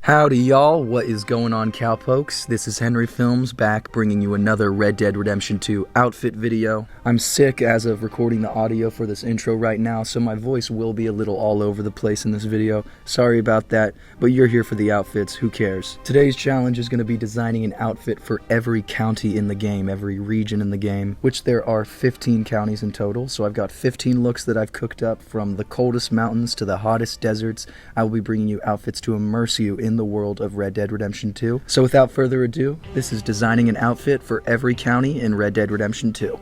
Howdy y'all, what is going on cowpokes? This is Henry Films back bringing you another Red Dead Redemption 2 outfit video. I'm sick as of recording the audio for this intro right now, so my voice will be a little all over the place in this video. Sorry about that, but you're here for the outfits, who cares? Today's challenge is going to be designing an outfit for every county in the game, every region in the game, which there are 15 counties in total, so I've got 15 looks that I've cooked up from the coldest mountains to the hottest deserts. I will be bringing you outfits to immerse you in the world of Red Dead Redemption 2. So without further ado, this is designing an outfit for every county in Red Dead Redemption 2.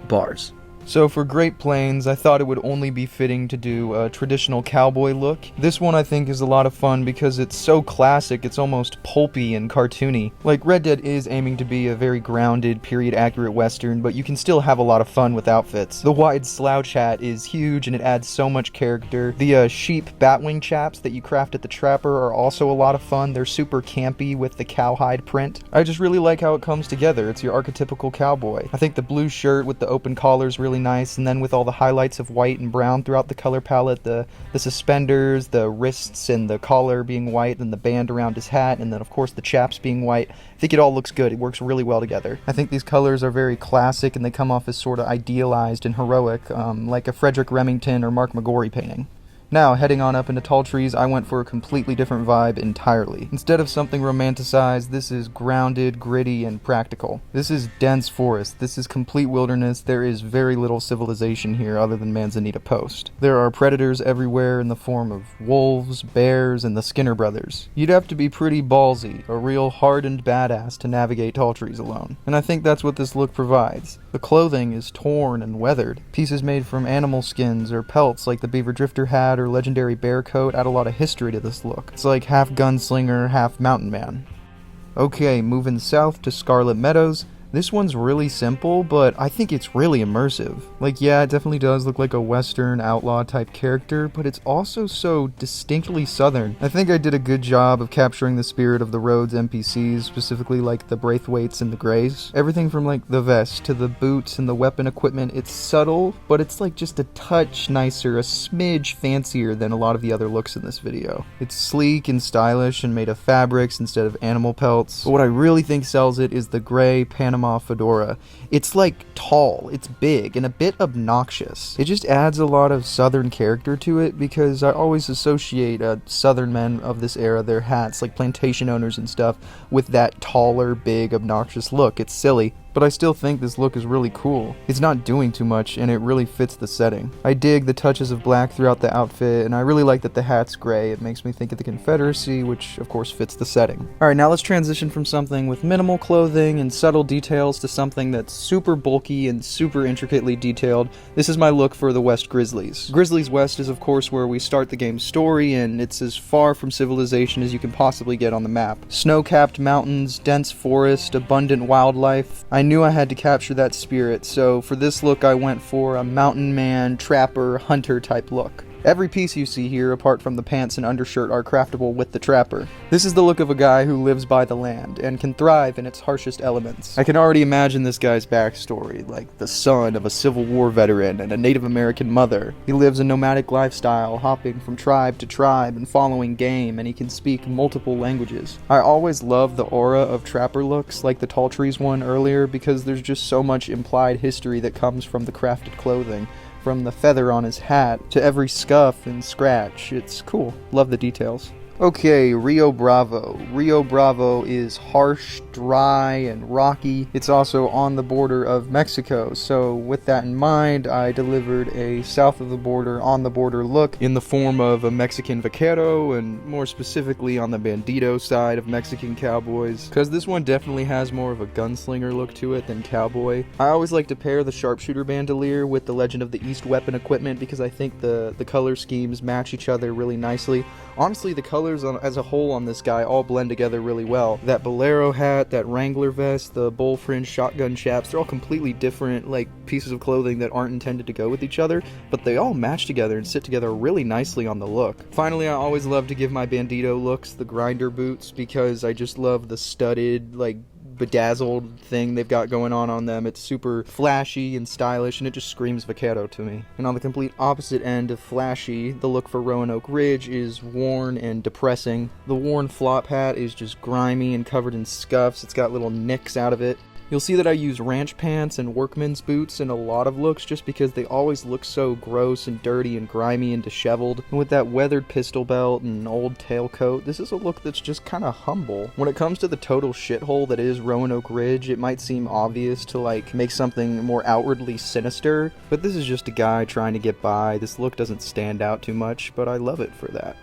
Bars. So for Great Plains, I thought it would only be fitting to do a traditional cowboy look. This one I think is a lot of fun because it's so classic, it's almost pulpy and cartoony. Like, Red Dead is aiming to be a very grounded, period-accurate western, but you can still have a lot of fun with outfits. The wide slouch hat is huge and it adds so much character. The sheep batwing chaps that you craft at the Trapper are also a lot of fun. They're super campy with the cowhide print. I just really like how it comes together. It's your archetypical cowboy. I think the blue shirt with the open collar is really nice, and then with all the highlights of white and brown throughout the color palette, the suspenders, the wrists and the collar being white, and the band around his hat, and then of course the chaps being white. I think it all looks good. It works really well together. I think these colors are very classic and they come off as sort of idealized and heroic, like a Frederick Remington or Mark McGorry painting. Now, heading on up into Tall Trees, I went for a completely different vibe entirely. Instead of something romanticized, this is grounded, gritty, and practical. This is dense forest. This is complete wilderness. There is very little civilization here other than Manzanita Post. There are predators everywhere in the form of wolves, bears, and the Skinner brothers. You'd have to be pretty ballsy, a real hardened badass to navigate Tall Trees alone. And I think that's what this look provides. The clothing is torn and weathered. Pieces made from animal skins or pelts like the Beaver Drifter hat or legendary bear coat add a lot of history to this look. It's like half gunslinger, half mountain man. Okay, moving south to Scarlet Meadows. This one's really simple, but I think it's really immersive. Like, yeah, it definitely does look like a western outlaw type character, but it's also so distinctly southern. I think I did a good job of capturing the spirit of the road's NPCs, specifically like the Braithwaites and the Greys. Everything from like the vest to the boots and the weapon equipment, it's subtle, but it's like just a touch nicer, a smidge fancier than a lot of the other looks in this video. It's sleek and stylish and made of fabrics instead of animal pelts, but what I really think sells it is the gray Panama fedora. It's like tall, it's big, and a bit obnoxious. It just adds a lot of southern character to it because I always associate southern men of this era, their hats, like plantation owners and stuff, with that taller, big, obnoxious look. It's silly, but I still think this look is really cool. It's not doing too much, and it really fits the setting. I dig the touches of black throughout the outfit, and I really like that the hat's gray. It makes me think of the Confederacy, which of course fits the setting. Alright, now let's transition from something with minimal clothing and subtle details to something that's super bulky and super intricately detailed. This is my look for the West Grizzlies. Grizzlies West is of course where we start the game's story, and it's as far from civilization as you can possibly get on the map. Snow-capped mountains, dense forest, abundant wildlife. I knew I had to capture that spirit, so for this look I went for a mountain man, trapper, hunter type look. Every piece you see here, apart from the pants and undershirt, are craftable with the Trapper. This is the look of a guy who lives by the land, and can thrive in its harshest elements. I can already imagine this guy's backstory, like the son of a Civil War veteran and a Native American mother. He lives a nomadic lifestyle, hopping from tribe to tribe and following game, and he can speak multiple languages. I always love the aura of Trapper looks, like the Tall Trees one earlier, because there's just so much implied history that comes from the crafted clothing. From the feather on his hat to every scuff and scratch. It's cool. Love the details. Okay, Rio Bravo. Rio Bravo is harsh, dry, and rocky. It's also on the border of Mexico, so with that in mind, I delivered a south of the border, on the border look in the form of a Mexican vaquero, and more specifically on the bandito side of Mexican cowboys, because this one definitely has more of a gunslinger look to it than cowboy. I always like to pair the sharpshooter bandolier with the Legend of the East weapon equipment because I think the color schemes match each other really nicely. Honestly, the colors as a whole on this guy all blend together really well. That bolero hat, that Wrangler vest, the bull fringe shotgun chaps, they're all completely different like pieces of clothing that aren't intended to go with each other, but they all match together and sit together really nicely on the look. Finally, I always love to give my bandito looks the grinder boots because I just love the studded, like, bedazzled thing they've got going on them. It's super flashy and stylish, and it just screams vaquero to me. And on the complete opposite end of flashy, the look for Roanoke Ridge is worn and depressing. The worn flop hat is just grimy and covered in scuffs. It's got little nicks out of it. You'll see that I use ranch pants and workman's boots in a lot of looks just because they always look so gross and dirty and grimy and disheveled. And with that weathered pistol belt and old tailcoat, this is a look that's just kind of humble. When it comes to the total shithole that is Roanoke Ridge, it might seem obvious to like make something more outwardly sinister, but this is just a guy trying to get by. This look doesn't stand out too much, but I love it for that.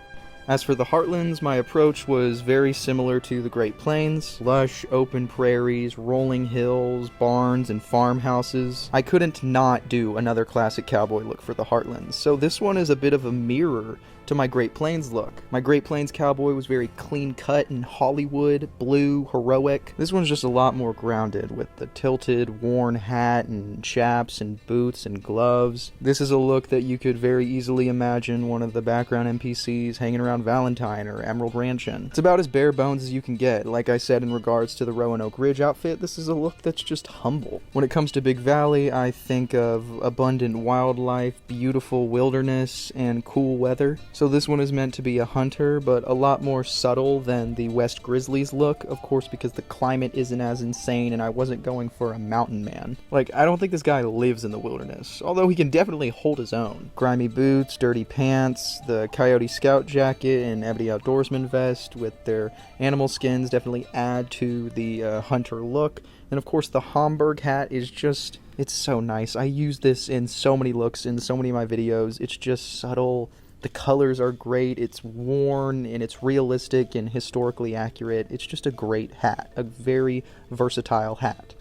As for the Heartlands, my approach was very similar to the Great Plains. Lush, open prairies, rolling hills, barns, and farmhouses. I couldn't not do another classic cowboy look for the Heartlands, so this one is a bit of a mirror to my Great Plains look. My Great Plains cowboy was very clean cut and Hollywood, blue, heroic. This one's just a lot more grounded with the tilted, worn hat and chaps and boots and gloves. This is a look that you could very easily imagine one of the background NPCs hanging around Valentine or Emerald Ranch in. It's about as bare bones as you can get. Like I said in regards to the Roanoke Ridge outfit, this is a look that's just humble. When it comes to Big Valley, I think of abundant wildlife, beautiful wilderness, and cool weather. So this one is meant to be a hunter, but a lot more subtle than the West Grizzlies look, of course, because the climate isn't as insane and I wasn't going for a mountain man. Like, I don't think this guy lives in the wilderness, although he can definitely hold his own. Grimy boots, dirty pants, the Coyote Scout jacket and Ebony Outdoorsman vest with their animal skins definitely add to the hunter look. And of course the Homburg hat is just, it's so nice. I use this in so many looks, in so many of my videos. It's just subtle. The colors are great, it's worn, and it's realistic and historically accurate. It's just a great hat, a very versatile hat.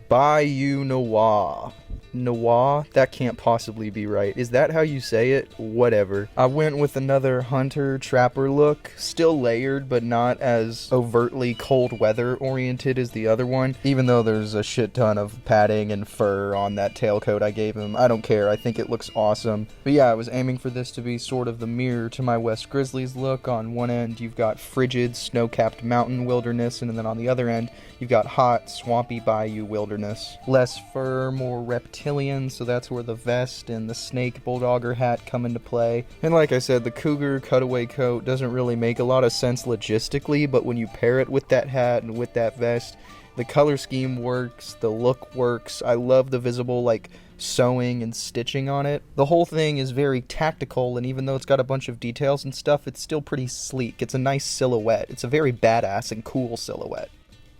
Bayou Noir. Noir? That can't possibly be right. Is that how you say it? Whatever. I went with another hunter trapper look, still layered but not as overtly cold weather oriented as the other one, even though there's a shit ton of padding and fur on that tailcoat I gave him. I don't care, I think it looks awesome. But yeah, I was aiming for this to be sort of the mirror to my West Grizzlies look. On one end you've got frigid, snow-capped mountain wilderness, and then on the other end you've got hot, swampy bayou wilderness. Less fur, more reptilian, so that's where the vest and the snake bulldogger hat come into play. And like I said, the cougar cutaway coat doesn't really make a lot of sense logistically, but when you pair it with that hat and with that vest, the color scheme works, the look works. I love the visible, like, sewing and stitching on it. The whole thing is very tactical, and even though it's got a bunch of details and stuff, it's still pretty sleek. It's a nice silhouette. It's a very badass and cool silhouette.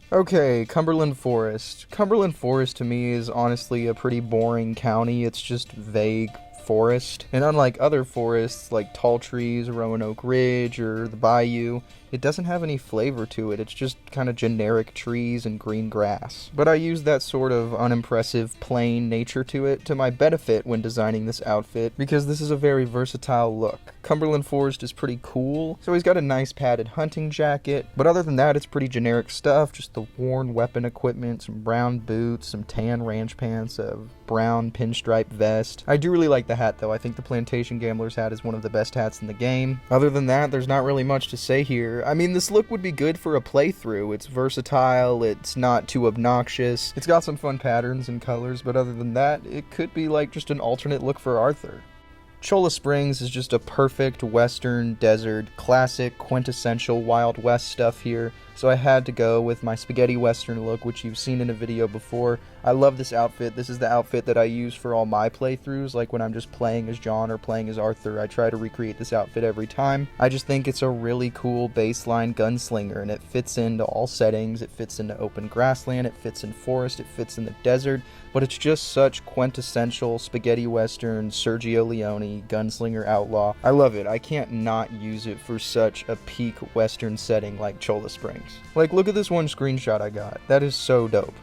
Okay, Cumberland Forest. Cumberland Forest to me is honestly a pretty boring county. It's just vague forest. And unlike other forests like tall trees, Roanoke Ridge, or the Bayou, it doesn't have any flavor to it. It's just kind of generic trees and green grass. But I use that sort of unimpressive, plain nature to it to my benefit when designing this outfit, because this is a very versatile look. Cumberland Forest is pretty cool, so he's got a nice padded hunting jacket, but other than that, it's pretty generic stuff, just the worn weapon equipment, some brown boots, some tan ranch pants, a brown pinstripe vest. I do really like the hat though. I think the Plantation Gambler's hat is one of the best hats in the game. Other than that, there's not really much to say here. I mean, this look would be good for a playthrough. It's versatile, it's not too obnoxious, it's got some fun patterns and colors, but other than that, it could be like just an alternate look for Arthur. Chola Springs is just a perfect western desert, classic, quintessential Wild West stuff here, so I had to go with my spaghetti western look, which you've seen in a video before. I love this outfit. This is the outfit that I use for all my playthroughs, like when I'm just playing as John or playing as Arthur. I try to recreate this outfit every time. I just think it's a really cool baseline gunslinger, and it fits into all settings. It fits into open grassland, it fits in forest, it fits in the desert, but it's just such quintessential spaghetti western, Sergio Leone, gunslinger outlaw. I love it. I can't not use it for such a peak western setting like Chola Springs. Like, look at this one screenshot I got. That is so dope.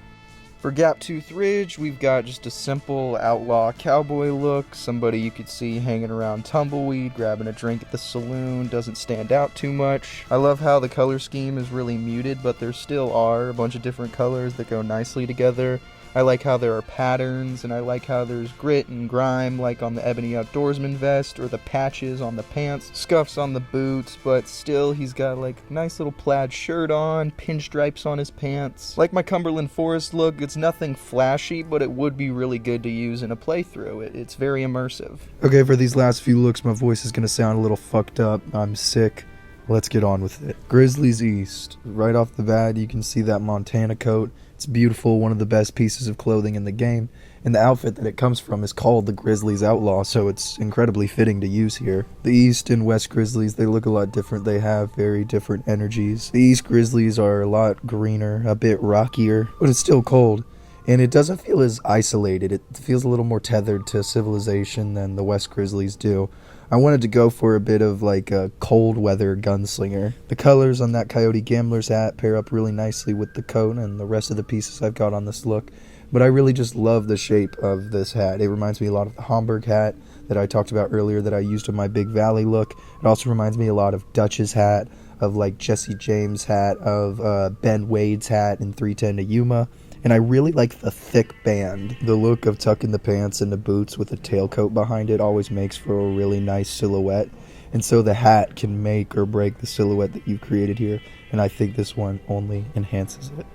For Gaptooth Ridge, we've got just a simple outlaw cowboy look. Somebody you could see hanging around Tumbleweed, grabbing a drink at the saloon. Doesn't stand out too much. I love how the color scheme is really muted, but there still are a bunch of different colors that go nicely together. I like how there are patterns, and I like how there's grit and grime like on the Ebony Outdoorsman vest, or the patches on the pants, scuffs on the boots, but still he's got like a nice little plaid shirt on, pinstripes on his pants. Like my Cumberland Forest look, it's nothing flashy, but it would be really good to use in a playthrough. It's very immersive. Okay, for these last few looks, my voice is going to sound a little fucked up. I'm sick. Let's get on with it. Grizzly East. Right off the bat, you can see that Montana coat. It's beautiful, one of the best pieces of clothing in the game. And the outfit that it comes from is called the Grizzlies Outlaw, so it's incredibly fitting to use here. The East and West Grizzlies, they look a lot different. They have very different energies. The East Grizzlies are a lot greener, a bit rockier, but it's still cold. And it doesn't feel as isolated. It feels a little more tethered to civilization than the West Grizzlies do. I wanted to go for a bit of like a cold weather gunslinger. The colors on that Coyote Gambler's hat pair up really nicely with the coat and the rest of the pieces I've got on this look. But I really just love the shape of this hat. It reminds me a lot of the Homburg hat that I talked about earlier that I used in my Big Valley look. It also reminds me a lot of Dutch's hat, of like Jesse James' hat, of Ben Wade's hat in 310 to Yuma. And I really like the thick band. The look of tucking the pants into boots with a tailcoat behind it always makes for a really nice silhouette. And so the hat can make or break the silhouette that you've created here. And I think this one only enhances it.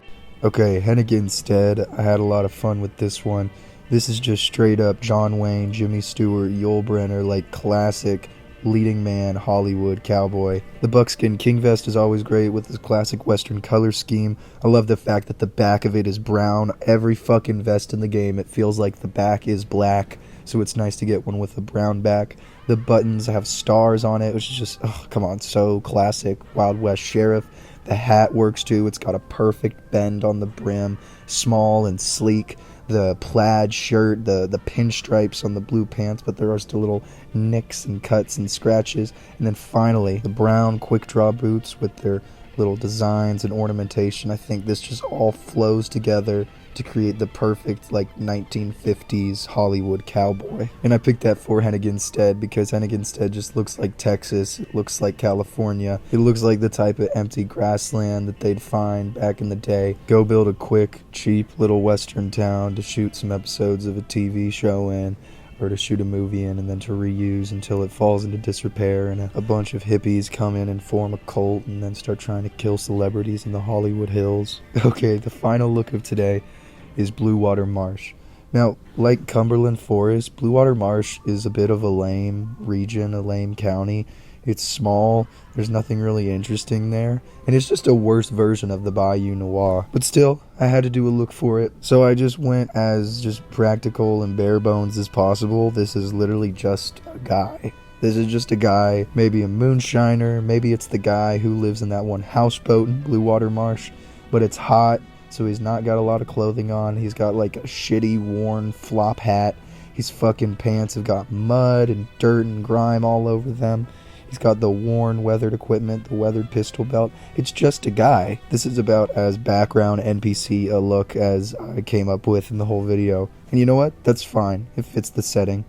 Okay, Hennigan's Stead. I had a lot of fun with this one. This is just straight up John Wayne, Jimmy Stewart, Yul Brynner, like classic leading man Hollywood cowboy. The buckskin king vest is always great with this classic western color scheme. I love the fact that the back of it is brown. Every fucking vest in the game, it feels like the back is black, so it's nice to get one with a brown back. The buttons have stars on it, which is just, oh, come on, so classic Wild West Sheriff. The hat works too. It's got a perfect bend on the brim, small and sleek. The plaid shirt, the pinstripes on the blue pants, but there are still little nicks and cuts and scratches. And then finally, the brown quick draw boots with their little designs and ornamentation. I think this just all flows together to create the perfect like 1950s Hollywood cowboy. And I picked that for Hennigan's Stead because Hennigan's Stead just looks like Texas. It looks like California. It looks like the type of empty grassland that they'd find back in the day. Go build a quick, cheap little western town to shoot some episodes of a TV show in, or to shoot a movie in, and then to reuse until it falls into disrepair and a bunch of hippies come in and form a cult and then start trying to kill celebrities in the Hollywood Hills. Okay, the final look of today is Blue Water Marsh. Now, like Cumberland Forest, Blue Water Marsh is a bit of a lame region, a lame county. It's small, there's nothing really interesting there, and it's just a worse version of the Bayou Noir. But still, I had to do a look for it, so I just went as just practical and bare bones as possible. This is literally just a guy. This is just a guy, maybe a moonshiner, maybe it's the guy who lives in that one houseboat in Blue Water Marsh, but it's hot, so he's not got a lot of clothing on. He's got like a shitty worn flop hat. His fucking pants have got mud and dirt and grime all over them. He's got the worn weathered equipment, the weathered pistol belt. It's just a guy. This is about as background NPC a look as I came up with in the whole video. And you know what? That's fine. It fits the setting.